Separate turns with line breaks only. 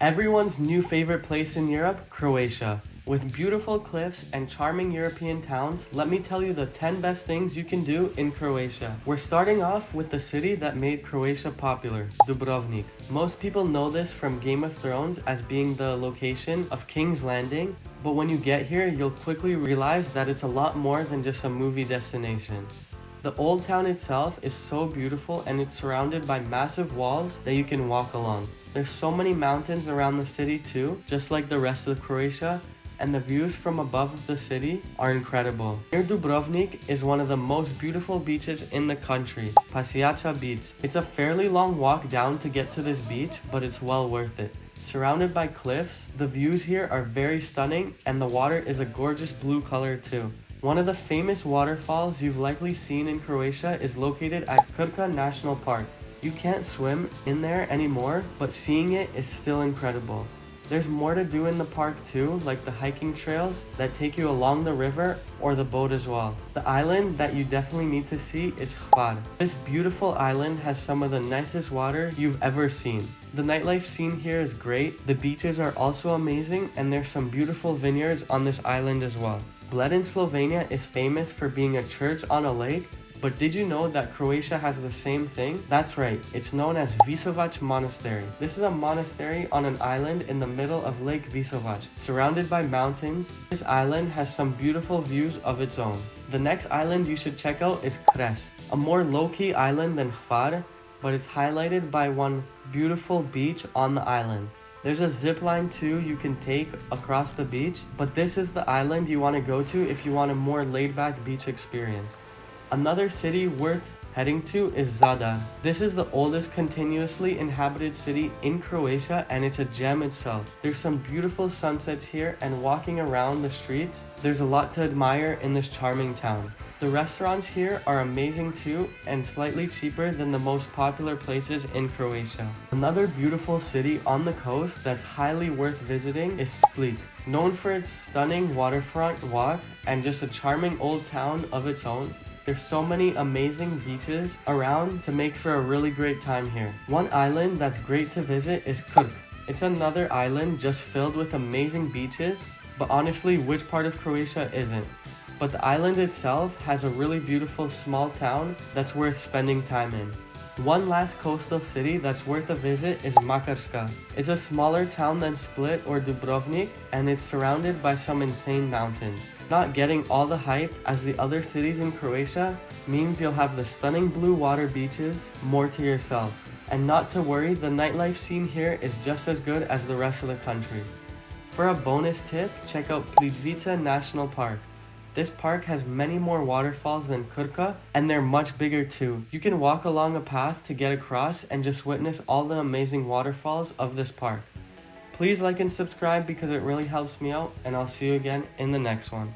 Everyone's new favorite place in Europe, Croatia. With beautiful cliffs and charming European towns, let me tell you the 10 best things you can do in Croatia. We're starting off with the city that made Croatia popular, Dubrovnik. Most people know this from Game of Thrones as being the location of King's Landing, but when you get here, you'll quickly realize that it's a lot more than just a movie destination. The old town itself is so beautiful and it's surrounded by massive walls that you can walk along. There's so many mountains around the city too, just like the rest of Croatia, and the views from above the city are incredible. Near Dubrovnik is one of the most beautiful beaches in the country, Pasiacha Beach. It's a fairly long walk down to get to this beach, but it's well worth it. Surrounded by cliffs, the views here are very stunning and the water is a gorgeous blue color too. One of the famous waterfalls you've likely seen in Croatia is located at Krka National Park. You can't swim in there anymore, but seeing it is still incredible. There's more to do in the park too, like the hiking trails that take you along the river or the boat as well. The island that you definitely need to see is Hvar. This beautiful island has some of the nicest water you've ever seen. The nightlife scene here is great, the beaches are also amazing, and there's some beautiful vineyards on this island as well. Bled in Slovenia is famous for being a church on a lake, but did you know that Croatia has the same thing? That's right, it's known as Visovac Monastery. This is a monastery on an island in the middle of Lake Visovac, surrounded by mountains. This island has some beautiful views of its own. The next island you should check out is Cres, a more low-key island than Hvar, but it's highlighted by one beautiful beach on the island. There's a zip line too you can take across the beach, but this is the island you want to go to if you want a more laid-back beach experience. Another city worth heading to is Zadar. This is the oldest continuously inhabited city in Croatia and it's a gem itself. There's some beautiful sunsets here, and walking around the streets, there's a lot to admire in this charming town. The restaurants here are amazing too and slightly cheaper than the most popular places in Croatia. Another beautiful city on the coast that's highly worth visiting is Split. Known for its stunning waterfront walk and just a charming old town of its own, there's so many amazing beaches around to make for a really great time here. One island that's great to visit is Krk. It's another island just filled with amazing beaches, but honestly, which part of Croatia isn't? But the island itself has a really beautiful small town that's worth spending time in. One last coastal city that's worth a visit is Makarska. It's a smaller town than Split or Dubrovnik, and it's surrounded by some insane mountains. Not getting all the hype as the other cities in Croatia means you'll have the stunning blue water beaches more to yourself. And not to worry, the nightlife scene here is just as good as the rest of the country. For a bonus tip, check out Plitvice National Park. This park has many more waterfalls than Krka, and they're much bigger too. You can walk along a path to get across and just witness all the amazing waterfalls of this park. Please like and subscribe because it really helps me out, and I'll see you again in the next one.